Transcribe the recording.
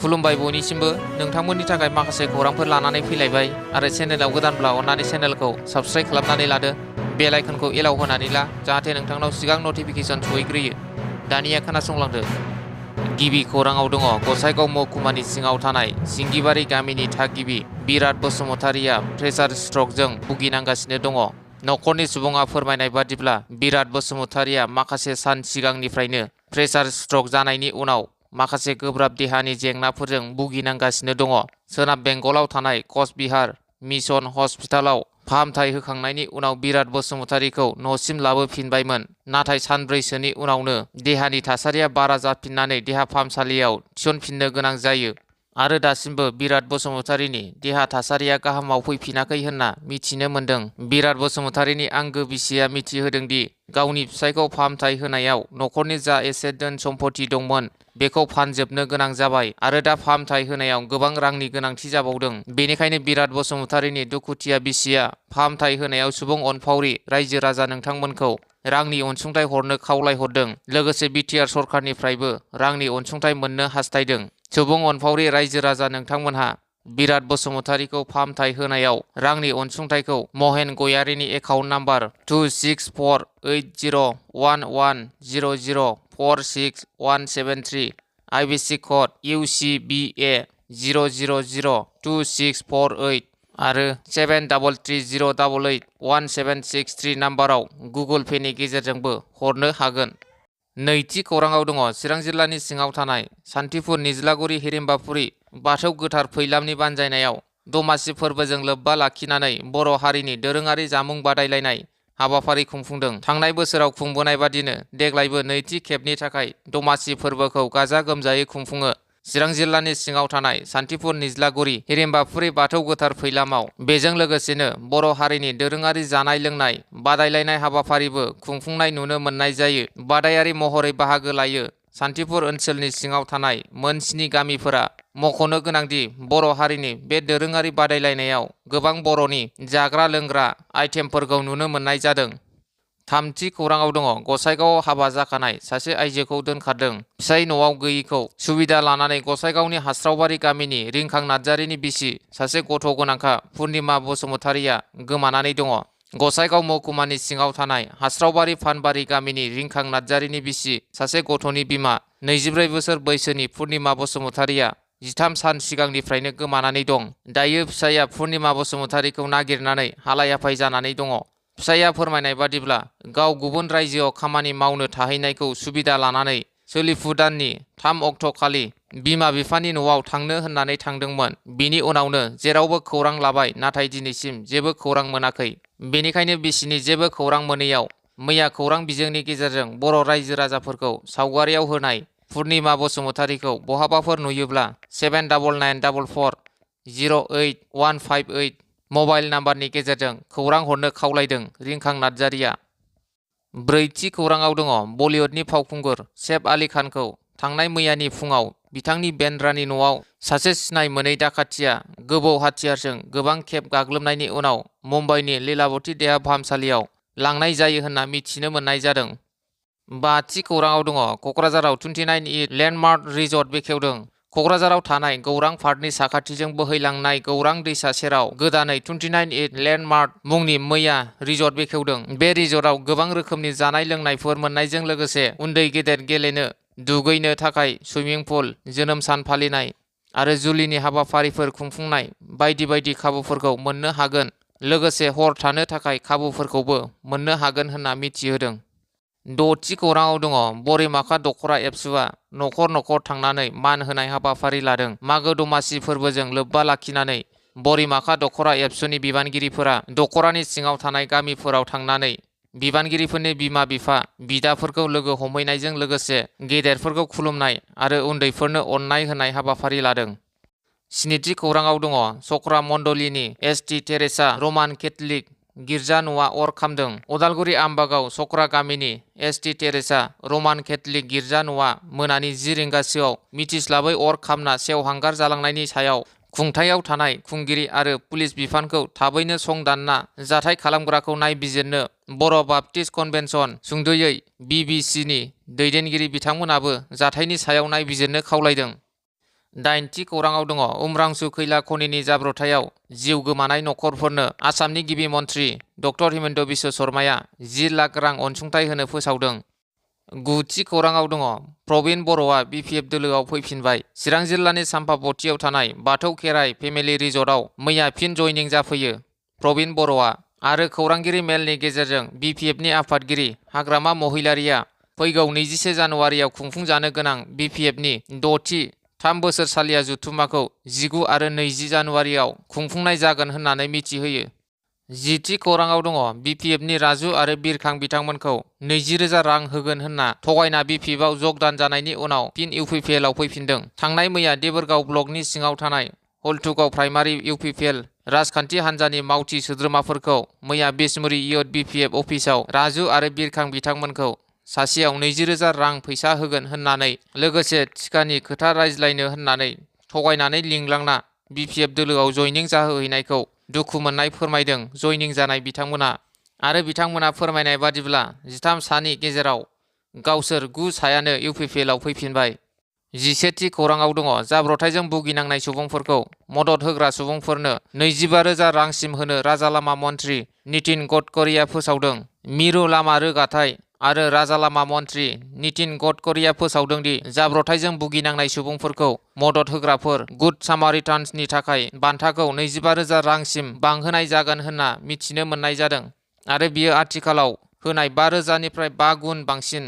खुलुमबाय बयनिसिमबो नोंथांमोननि थाखाय माखासे खौरांफोर लानानै फैलायबाय आरो चेनेलाव गोदानब्ला अन्नानै चेनेलखौ साबस्क्राइब खालामनानै लादो बेल आइकनखौ एलाव होनानै ला जाहाथे नोंथांनाव सिगां नटिफिकेसन सहैग्रोयो। दानिया खोनासंलांदो। गिबि खौराङाव दङ गसाइगाव महकुमानि सिङाव थानाय सिंगिबारि गामिनि थागिबि बिराद बसुमतारिया प्रेसार स्ट्रकजों भुगिनांगासिनो दङ। नखरनि सुबुङा फोरमायनाय बादिब्ला बिराद बसुमतारिया माखासे सान सिगांनिफ्रायनो प्रेसार स्ट्रक जानायनि उनाव माखासे गोब्राब देहानि जेंनाफोरजों भुगिनांगासिनो दङ। सोनाब बेंगलाव थानाय कचबिहार मिशन हस्पिटालाव फाहामथाय होखांनायनि उनाव बिराद बसुमतारिखौ न'सिम लाबोफिनबायमोन, नाथाय सानब्रैसोनि उनावनो देहानि थासारिया बारा जाफिननानै देहा फाहामसालियाव थिसनफिननो गोनां जायो आरो दासिमबो बिराद बसुमतारिनि देहा थासारिया गाहामाव फैफिनाखै होनना मिथिनो मोन्दों। बिराद बसुमतारिनि आंगो बिसिया मिथिहोदों दि गावनि फिसायखौ फाहामथाय होनायाव नखरनि जा एसे धोन सम्पति दंमोन बेखौ फानजोबनो गोनां जाबाय आरो दा फाहामथाय होनायाव गोबां रांनि गोनांथि जाबावदों। बेनिखायनो बिराद बसुमतारिनि दुखुथिया बिसिया फाहामथाय होनायाव सुबुं अनफावरि रायजो राजा नोंथांमोनखौ रांनि अनसुंथाइ हरनो खावलायहरदों। लोगोसे बिटिआर सरकारनिफ्रायबो रांनि अनसुंथाइ मोननो हास्थायदों। सुबुं अनफावरि रायजो राजा नोंथांमोनहा बिराद बसुमतारिखौ फाहामथाय होनायाव रांनि अनसुंथाइखौ महेन गयारिनि एकाउन्ट नाम्बार 264880046173 आइबिसि कड UCBA 0002648 आरो 7330881763 नाम्बाराव गुगोल पेनि गेजेरजोंबो हरनो हागोन। नैथि खौराङाव दङ चिरां जिल्लानि सिङाव थानाय सान्थिपुर निज्लागुरि हिरिम्बाफुरि बाथौ गोथार फैलामनि बानजायनायाव दमासि फोरबोजों लोब्बा लाखिनानै बर' हारिनि दोरोङारि जामुं बादायलायनाय हाबाफारि खुंफुंदों। थांनाय बोसोराव खुंबोनाय बादिनो देग्लायबो नैथि खेबनि थाखाय दमासि फोरबोखौ गाजा गोमजायै खुंफुङो। चिरां जिल्लानि सिङाव थानाय सान्थिपुर निज्लागुरि हिरिम्बाफुरि बाथौ गोथार फैलामाव बेजों लोगोसेनो बर' हारिनि दोरोङारि जानाय लोंनाय बादायलायनाय हाबाफारिबो खुंफुंनाय नुनो मोननाय जायो। बादायारि महरै बाहागो लायो सान्थिपुर ओनसोलनि सिङाव थानाय मोन 7 गामिफोरा। मख'नो गोनांदि बर' हारिनि बे दोरोङारि बादायलायनायाव गोबां बर'नि जाग्रा लोंग्रा आइटेमफोरखौ नुनो मोननाय जादों। थामथि खौराङाव दङ गसाइगावआव हाबा जाखानाय सासे आइजोखौ दोनखारदों। फिसाय न'आव गैयैखौ सुबिदा लानानै गसाइगावनि हास्रावबारि गामिनि रिंखां नार्जारिनि बिसि सासे गथ' गोनांखा पुर्निमा बसुमतारिया गोमानानै दङ। गसाइगाव महकुमानि सिङाव थानाय हास्रावबारि फानबारि गामिनि रिंखां नार्जारिनि बिसि सासे गथ'नि बिमा 24 बोसोर बैसोनि पुर्निमा बसुमतारिया 13 सान सिगांनिफ्रायनो गोमानानै दं। दायो फिसाया पुर्निमा बसुमतारिखौ नागिरनानै हालाय हाफाय जानानै दङ। फिसाया फोरमायनाय बादिब्ला गाव गुबुन रायजोआव खामानि मावनो थाहैनायखौ सुबिदा लानानै सोलिफु दाननि 3 अक्ट' खालि बिमा बिफानि न'आव थांनो होननानै थांदोंमोन। बिनि उनावनो जेरावबो खौरां लाबाय, नाथाय दिनैसिम जेबो खौरां मोनाखै। बेनिखायनो बिसिनि जेबो खौरां मोनैयाव मैया खौरां बिजोंनि गेजेरजों बर' रायजो राजाफोरखौ सावगारियाव होनाय पुर्निमा बसुमतारिखौ बहाबाफोर नुयोब्ला 7994408158 मबाइल नाम्बारनि गेजेरजों खौरां हरनो खावलायदों रिंखां नार्जारिया। ब्रैथि खौराङाव दङ बलिउडनि फावखुंगुर सेफ आलि खानखौ थांनाय मैयानि फुङाव बिथांनि बेन्द्रानि न'आव सासे सिनाय मोनै दाखाथिया गोबौ हाथियारजों गोबां खेब गाग्लोबनायनि उनाव मुम्बाइनि लीलावती देहा फाहामसालियाव लांनाय जायो होनना मिथिनो मोननाय जादों। बाथि खौराङाव दङ क'क्राझाराव 29 लेन्डमार्क रिजर्ट बेखेवदों। क'क्राझाराव थानाय गौरां पार्कनि साखाथिजों बोहैलांनाय गौरां दैसा सेराव गोदानै 29 लेन्डमार्क मुंनि मैया रिजर्ट बेखेवदों। बे रिजर्टआव गोबां रोखोमनि जानाय लोंनायफोर मोननायजों लोगोसे उन्दै गेदेर गेलेनो दुगैनो थाखाय सुइमिं पुल, जोनोम सान फालिनाय आरो जुलिनि हाबाफारिफोर खुंफुंनाय बायदि बायदि खाबुफोरखौ मोननो हागोन। लोगोसे हर थानो थाखाय खाबुफोरखौबो मोननो हागोन होनना मिथिहोदों। द'थि खौराङाव दङ बरिमाखा दख'रा एबसुआ न'खर न'खर थांनानै मान होनाय हाबाफारि लादों। मागो दमासि फोरबोजों लोब्बा लाखिनानै बरिमाखा दख'रा एबसुनि बिबानगिरिफोरा दख'रानि सिङाव थानाय गामिफोराव थांनानै बिबानगिरिफोरनि बिमा बिफा बिदाफोरखौ लोगो हमहैनायजों लोगोसे गेदेरफोरखौ खुलुमनाय आरो उन्दैफोरनो अननाय होनाय हाबाफारि लादों। स्निथि खौराङाव दङ चक्रा मण्डलीनि एसटि टेरेसा रमान केथलिक गिर्जा न'आ अर खामदों। उदालगुरि आमबागाव चक्रा गामिनि एसटि टेरेसा रमान केथलिक गिर्जा न'आ मोनानि 10 रिंगासोआव मिथिस्लाबै अर खामना सेवहांगार जालांनायनि सायाव खुंथायाव थानाय खुंगिरि आरो पुलिस बिफानखौ थाबैनो संदानना जाथाय खालामग्राखौ नायबिजिरनो बर' बाप्टिस्ट कनभेन्सन सुंद'यै BBCनि दैदेनगिरि बिथांमोनाबो जाथायनि सायाव नायबिजिरनो खावलायदों। दाइनथि खौराङाव दङ उम्रांसु खैला खनिनि जाब्रबथायाव जिउ गोमानाय नखरफोरनो आसामनि गिबि मन्थ्रि डक्टर हिमन्त बिश्व शर्माया 10 लाख रां अनसुंथाइ होनो फोसावदों। गुथि खौराङाव दङ प्रबिन बर'आ बिपिएफ दोलोआव फैफिनबाय। चिरां जिल्लानि साम्पाबथियाव थानाय बाथौ खेराइ फेमिलि रिजर्टआव मैया फिन जयनिं जाफैयो प्रबिन बर'आ आरो खौरांगिरि मेलनि गेजेरजों बिपिएफनि आफादगिरि हाग्रामा महिलारिया फैगौ 21 जानुवारियाव खुंफुंजानो गोनां बिपिएफनि 6थि 3 बोसोरसालिया जथुम्माखौ 19 आरो 20 जानुवारियाव खुंफुंनाय जागोन होननानै मिथिहोयो। 10थि खौराङाव दङ बिपिएफनि राजु आरो बिरखां बिथांमोनखौ 20,000 रां होगोन होनना थगायना बिपिएफआव जगदान जानायनि उनाव फिन इउपिपिएलआव फैफिनदों। थांनाय मैया देबोरगाव ब्लकनि सिङाव थानाय हलथुगाव प्राइमारि इउपिपिएल राजखान्थि हान्जानि मावथि सोद्रोमाफोरखौ मैया बिसमुरि इयट बिपिएफ अफिसाव राजु आरो बिरखां बिथांमोनखौ सासेयाव 20,000 रां फैसा होगोन होननानै लोगोसे टिकानि खोथा रायज्लायनो होननानै थगायनानै लिंलांना बिपिएफ दोलोआव जयनिं जाहोहैनायखौ दुखु मोननाय फोरमायदों जयनिं जानाय बिथांमोना। आरो बिथांमोना फोरमायनाय बादिब्ला 13 सानि गेजेराव गावसोर 9 सायानो इउपिपिएलआव फैफिनबाय। 11थि खौराङाव दङ जाब्रबथायजों भुगिनांनाय सुबुंफोरखौ मदद होग्रा सुबुंफोरनो 25,000 रांसिम होनो राजालामा मन्थ्रि नितिन गडकरिया फोसावदों। मिरु लामा रोगाथाइ आरो राजालामा मन्थ्रि नितिन गडकरिया फोसावदों दि जाब्रबथायजों भुगिनांनाय सुबुंफोरखौ मदद होग्राफोर गुड सामारिटान्सनि थाखाय बान्थाखौ 25,000 रांसिम बांहोनाय जागोन होनना मिथिनो मोननाय जादों आरो बियो आथिखालाव होनाय 5,000निफ्राय 5 गुन बांसिन।